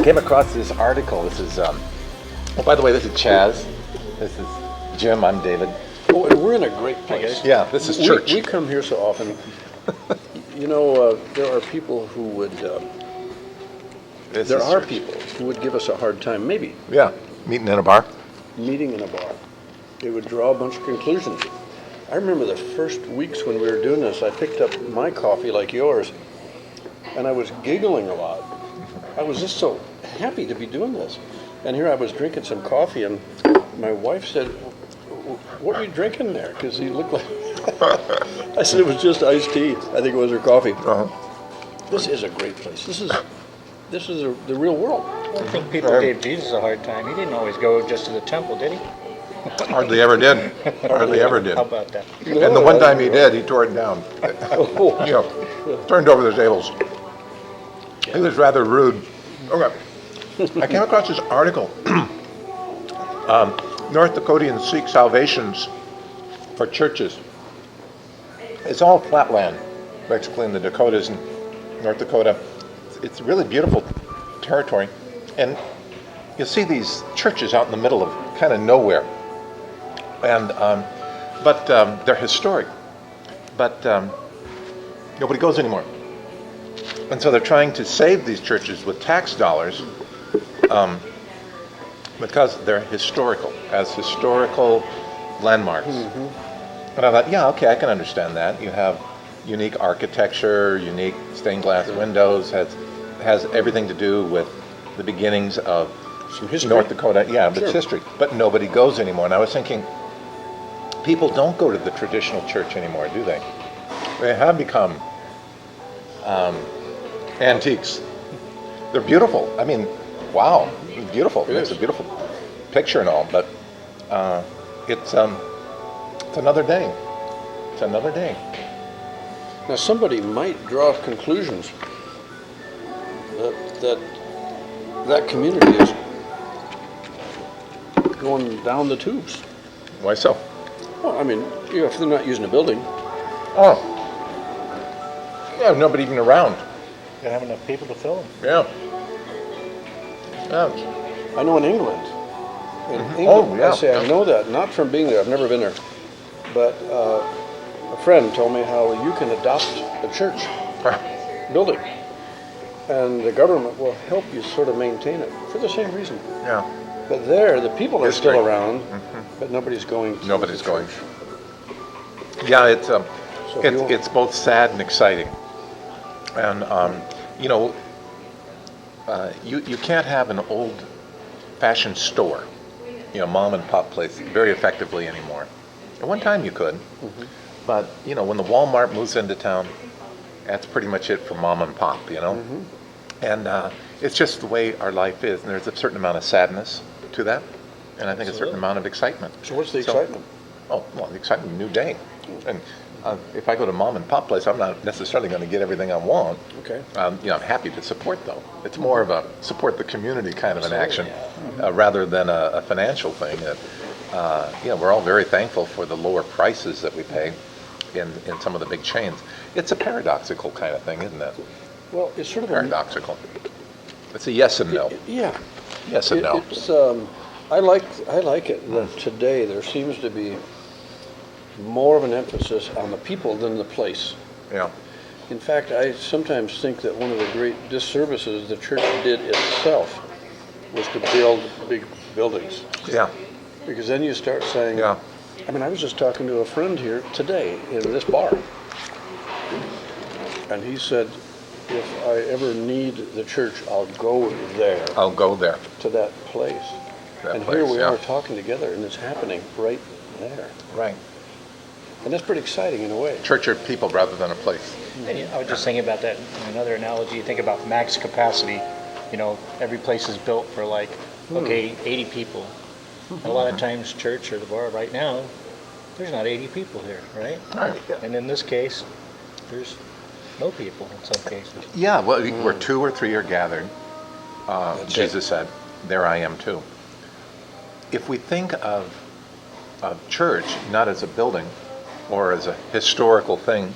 came across this article. This is, oh, by the way, this is Chaz. This is Jim. I'm David. Oh, and we're in a great place. Yeah, this is church. We come here so often. You know, there are people who would. There are people who would give us a hard time. Maybe Yeah, meeting in a bar. meeting in a bar, they would draw a bunch of conclusions. I remember the first weeks when we were doing this. I picked up my coffee like yours, and I was giggling a lot. I was just so happy to be doing this. And here I was drinking some coffee, and my wife said, "What are you drinking there?" Because he looked like. I said it was just iced tea. I think it was her coffee. Uh-huh. This is a great place. This is the real world. I think people gave Jesus a hard time. He didn't always go just to the temple, did he? Hardly ever did. Hardly ever did. How about that? And the one time he did, he tore it down. Oh. You know, turned over the tables. He was rather rude. Okay. I came across this article. North Dakotians seek salvations for churches. It's all flat land, basically, in the Dakotas and North Dakota. It's really beautiful territory. And you'll see these churches out in the middle of kind of nowhere. And but they're historic. But nobody goes anymore. And so they're trying to save these churches with tax dollars because they're historical, as historical landmarks. And I thought, yeah, okay, I can understand that. You have unique architecture, unique stained glass windows, has everything to do with the beginnings of Some history. North Dakota. Yeah, but Sure. it's history. But nobody goes anymore. And I was thinking, people don't go to the traditional church anymore, do they? They have become antiques. They're beautiful. I mean, wow, it's beautiful. It's a beautiful picture and all, but it's another day. It's another day. Now, somebody might draw conclusions that community is going down the tubes. Why so? Well, I mean, you know, if they're not using a building, Oh, yeah, nobody even around. Don't have enough people to fill them. Yeah. Yeah. I know in England. Oh, yeah. I say I know that, not from being there. I've never been there, but a friend told me how you can adopt a church building, and the government will help you sort of maintain it for the same reason. Yeah. But there, the people are History. still around, but nobody's going. To Nobody's the going. church. Yeah, it's So if you want- it's both sad and exciting, and you know, you can't have an old-fashioned store, you know, mom and pop place very effectively anymore. At one time you could, but you know, when the Walmart moves into town, that's pretty much it for mom and pop, you know, and it's just the way our life is, and there's a certain amount of sadness to that, and I think a certain Absolutely. amount of excitement. So what's the excitement? Oh, well, the excitement of a new day. And if I go to mom and pop place, I'm not necessarily going to get everything I want. Okay. You know, I'm happy to support, though. It's more of a support the community kind of an action rather than a financial thing. You know, we're all very thankful for the lower prices that we pay in some of the big chains. It's a paradoxical kind of thing, isn't it? Well, it's sort of Paradoxical. It's a yes and no. Yeah. Yes and no. It's I like it that today there seems to be more of an emphasis on the people than the place. Yeah. In fact, I sometimes think that one of the great disservices the church did itself was to build big buildings. Yeah. Because then you start saying, Yeah. I mean, I was just talking to a friend here today in this bar, and he said, if I ever need the church, I'll go there, I'll go there. to that place. That And place, here we yeah. are talking together, and it's happening right there. Right. And that's pretty exciting in a way. Church are people rather than a place. And I was just thinking about that. Another analogy, you think about max capacity. You know, every place is built for like, okay, 80 people. A lot of times church or the bar right now, there's not 80 people here, right? Right. And in this case, there's no people in some cases. Yeah, well, where two or three are gathered, That's Jesus said, there I am too. If we think of church not as a building or as a historical thing,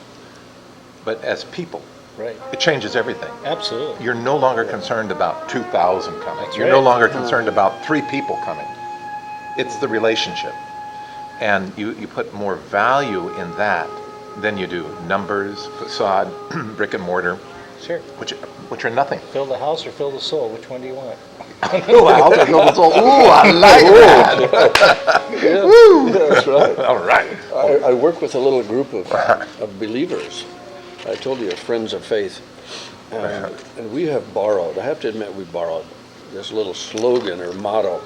but as people, Right. it changes everything. Absolutely. You're no longer concerned about 2,000 coming. That's You're no right. longer concerned about 3 people coming. It's the relationship. And you put more value in that than you do numbers, facade, brick and mortar, Sure. which are nothing. Fill the house or fill the soul? Which one do you want? Ooh, I like that. Yeah, that's right. All right. I work with a little group of believers. I told you, friends of faith. And we have borrowed, I have to admit, we borrowed this little slogan or motto.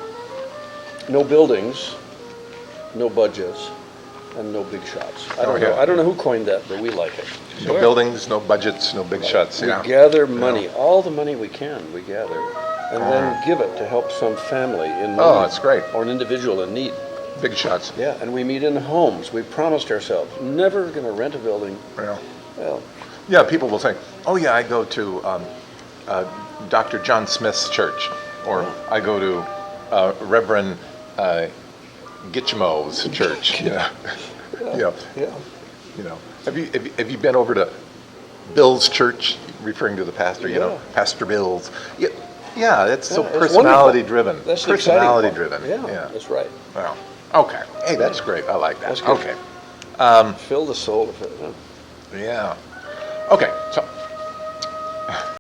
No buildings, no budgets, and no big shots. I don't know. yeah. I don't know who coined that, but we like it. No buildings, no budgets, no big shots. We Yeah. gather money, all the money we can, we gather, and then give it to help some family in need. Oh, that's great. Or an individual in need. Big shots. Yeah, and we meet in homes. We promised ourselves, never going to rent a building. Yeah. Well, Yeah, people will say, oh yeah, I go to Dr. John Smith's church, or I go to Reverend Gitchmo's church. Yeah. Yeah. yeah. You know, have you been over to Bill's church, referring to the pastor? You know, Yeah. Pastor Bill's. Yeah, yeah. It's so Yeah, it's personality wonderful. driven. That's the exciting Personality part. driven. Yeah, that's right. Well, okay. Hey, that's great. I like that. That's good. Okay. Fill the soul of it. Huh? Yeah. Okay. So